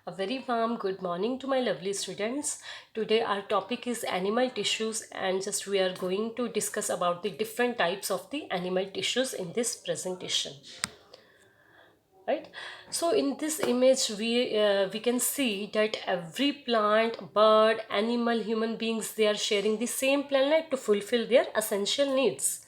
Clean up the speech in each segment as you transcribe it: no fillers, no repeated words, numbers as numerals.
A very warm good morning to my lovely students. Today our topic is animal tissues and just we are going to discuss about the different types of the animal tissues in this presentation. Right? So in this image we can see that every plant, bird, animal, human beings, they are sharing the same planet to fulfill their essential needs.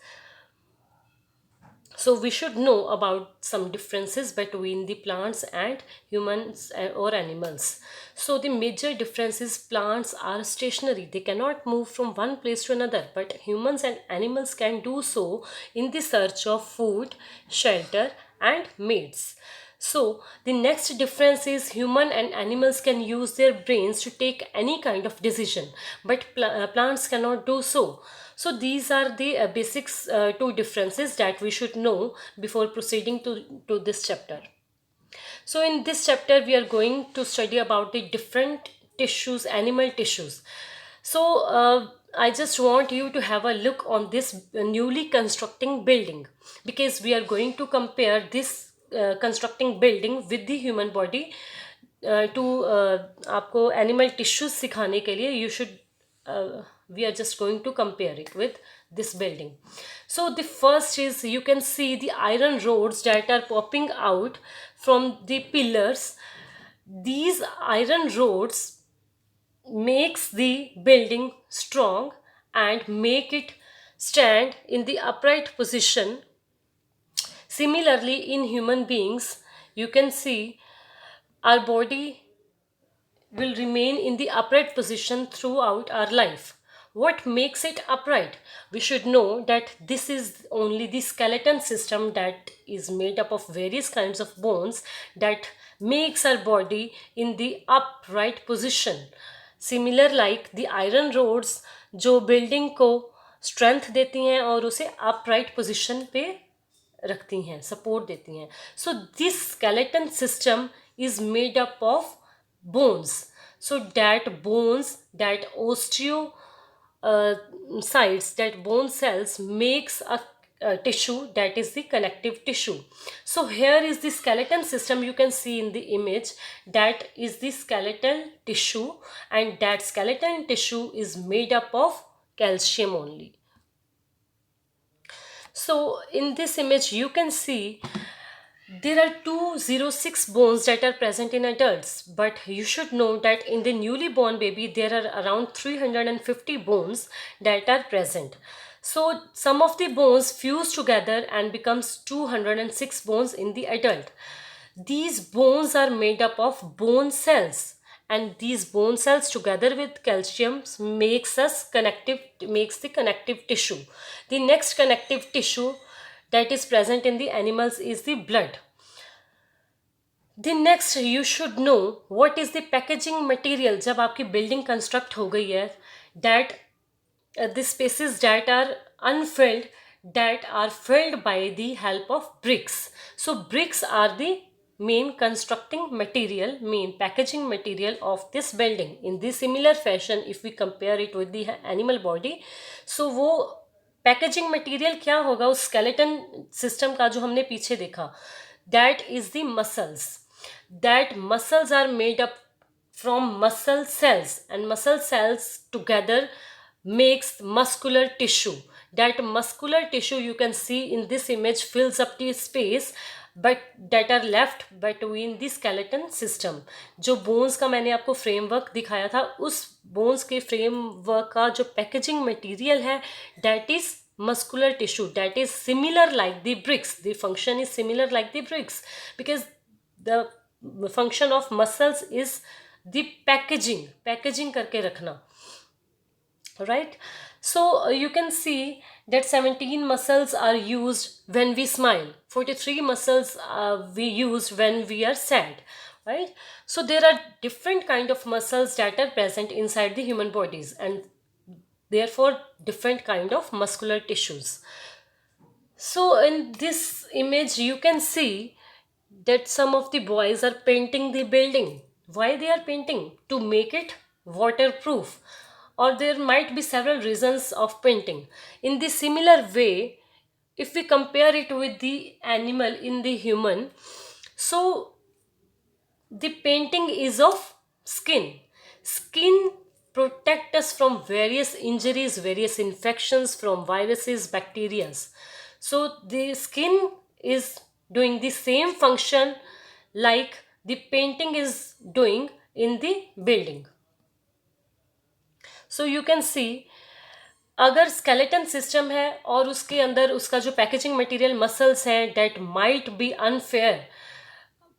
So we should know about some differences between the plants and humans or animals. So the major difference is plants are stationary. They cannot move from one place to another, but humans and animals can do so in the search of food, shelter and mates. So the next difference is human and animals can use their brains to take any kind of decision, but plants cannot do so. So these are the basics two differences that we should know before proceeding to this chapter. So in this chapter we are going to study about the different tissues, animal tissues. So I just want you to have a look on this newly constructing building, because we are going to compare this constructing building with the human body. To आपको animal tissues सिखाने के लिए you should we are just going to compare it with this building. So the first is, you can see the iron rods that are popping out from the pillars. These iron rods makes the building strong and make it stand in the upright position. Similarly, in human beings, you can see our body will remain in the upright position throughout our life. What makes it upright? We should know that this is only the skeleton system that is made up of various kinds of bones that makes our body in the upright position. Similar like the iron rods जो building को strength देती हैं और उसे upright position पे रखती हैं, support देती हैं. So this skeleton system is made up of bones. So that bones, that osteo sites, that bone cells makes a tissue that is the connective tissue. So here is the skeleton system you can see in the image. That is the skeletal tissue, and that skeleton tissue is made up of calcium only. So in this image you can see there are 206 bones that are present in adults, but you should know that in the newly born baby there are around 350 bones that are present. So some of the bones fuse together and becomes 206 bones in the adult. These bones are made up of bone cells, and these bone cells together with calcium makes the connective tissue. The next connective tissue that is present in the animals is the blood. The next you should know what is the packaging material. जब आपकी building construct हो गई है, that the spaces that are unfilled, that are filled by the help of bricks. So bricks are the main constructing material, main packaging material of this building. In this similar fashion, if we compare it with the animal body, so वो packaging material क्या होगा उस skeleton system का जो हमने पीछे देखा? That is the muscles. That muscles are made up from muscle cells, and muscle cells together makes muscular tissue. That muscular tissue you can see in this image fills up the space but that are left between the skeleton system. जो bones का मैंने आपको framework दिखाया था, उस bones के framework का जो packaging material है, that is muscular tissue, that is similar like the bricks. The function is similar like the bricks, because the function of muscles is the packaging करके रखना. Right? So you can see that 17 muscles are used when we smile. 43 muscles we use when we are sad. Right? So there are different kind of muscles that are present inside the human bodies, and therefore different kind of muscular tissues. So in this image you can see that some of the boys are painting the building. Why they are painting? To make it waterproof, or there might be several reasons of painting. In the similar way, if we compare it with the animal in the human, so The painting is of skin. Skin protect us from various injuries, various infections, from viruses, bacteria. So the skin is doing the same function like the painting is doing in the building. So you can see, अगर skeleton system है और उसके अंदर उसका जो packaging material muscles हैं, date might be unfair,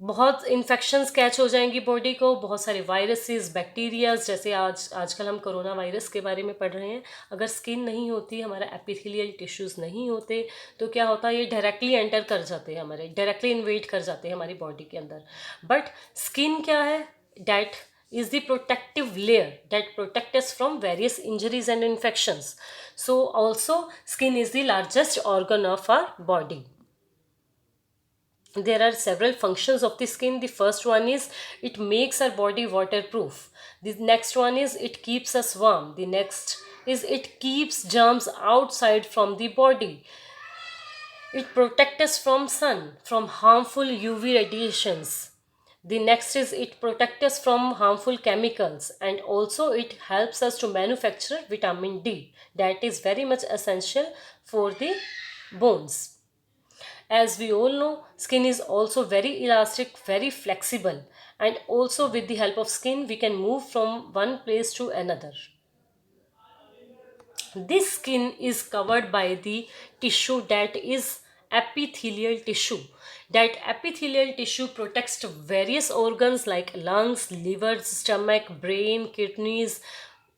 बहुत infections catch हो जाएंगी बॉडी को, बहुत सारे वायरसेस, बैक्टीरियाज, जैसे आजकल हम कोरोना वायरस के बारे में पढ़ रहे हैं. अगर स्किन नहीं होती, हमारा एपिथेलियल टिश्यूज नहीं होते, तो क्या होता है, ये डायरेक्टली एंटर कर जाते हैं, हमारे डायरेक्टली इन्वेड कर जाते हैं हमारी बॉडी के अंदर. बट स्किन क्या है, date is the protective layer that protect us from various injuries and infections. So also skin is the largest organ of our body. There are several functions of the skin. The first one is it makes our body waterproof. The next one is it keeps us warm. The next is it keeps germs outside from the body. It protects us from sun, from harmful UV radiations. The next is it protects us from harmful chemicals, and also it helps us to manufacture vitamin D, that is very much essential for the bones. As we all know, skin is also very elastic, very flexible, and also with the help of skin we can move from one place to another. This skin is covered by the tissue that is epithelial tissue. That epithelial tissue protects various organs like lungs, liver, stomach, brain, kidneys,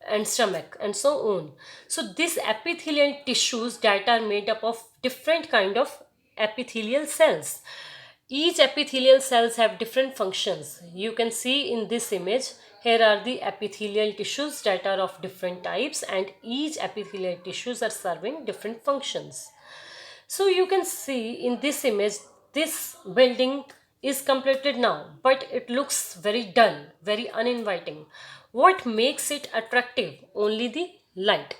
and stomach, and so on. So these epithelial tissues that are made up of different kind of epithelial cells. Each epithelial cells have different functions. You can see in this image, here are the epithelial tissues that are of different types, and each epithelial tissues are serving different functions. So you can see in this image, this building is completed now, but it looks very dull, very uninviting. What makes it attractive? Only the light.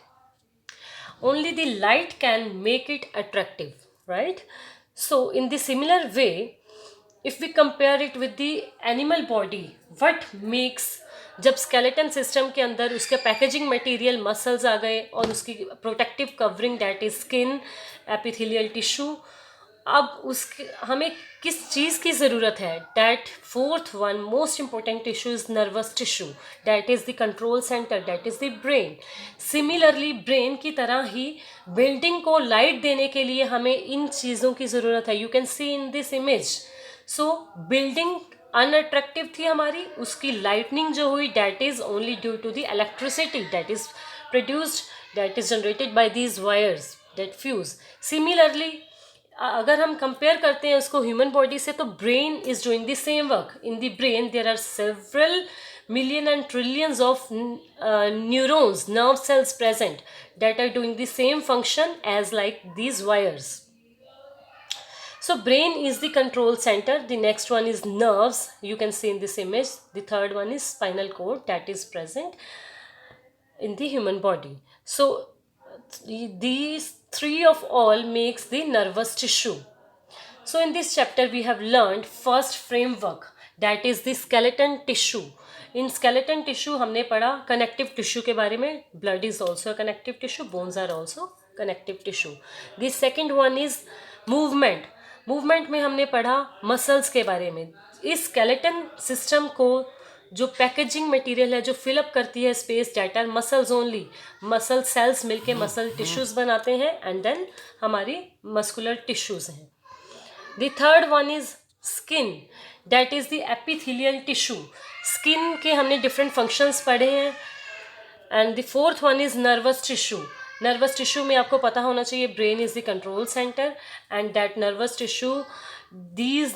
Only the light can make it attractive, right? So in the similar way, if we compare it with the animal body, what makes, जब skeleton system के अंदर उसके packaging material muscles आ गए और उसकी protective covering that is skin, epithelial tissue, अब उसके हमें किस चीज़ की ज़रूरत है? That fourth one most important tissue is nervous tissue, that is the control centre, that is the brain. Similarly brain की तरह ही बिल्डिंग को लाइट देने के लिए हमें इन चीज़ों की ज़रूरत है. You can see in this image. So building unattractive थी हमारी, उसकी लाइटनिंग जो हुई that is only due to the electricity that is produced, that is generated by these wires that fuse. Similarly अगर हम कंपेयर करते हैं उसको ह्यूमन बॉडी से, तो brain is doing the same work. In the brain there are several million and trillions of neurons, nerve cells present that are doing the same function as like these wires. So brain is the control center. The next one is nerves. You can see in this image. The third one is spinal cord that is present in the human body. So these three of all makes the nervous tissue. So in this chapter we have learned first framework, that is the skeleton tissue. In skeleton tissue हमने पढ़ा connective tissue के बारे में. Blood is also a connective tissue. Bones are also connective tissue. The second one is movement. Movement में हमने पढ़ा muscles के बारे में. इस स्केलेटन सिस्टम को जो पैकेजिंग मटेरियल है, जो फिलअप करती है space, that are muscles only. Muscle cells मिलके मसल टिश्यूज बनाते हैं, एंड देन हमारी मस्कुलर टिश्यूज हैं. The third one is skin, that is the epithelial tissue. Skin के हमने डिफरेंट फंक्शंस पढ़े हैं. And the fourth one is nervous tissue. Nervous tissue में आपको पता होना चाहिए brain is the control centre, and that nervous tissue, these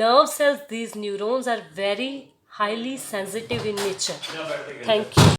nerve cells, these neurons are very highly sensitive in nature. Thank you.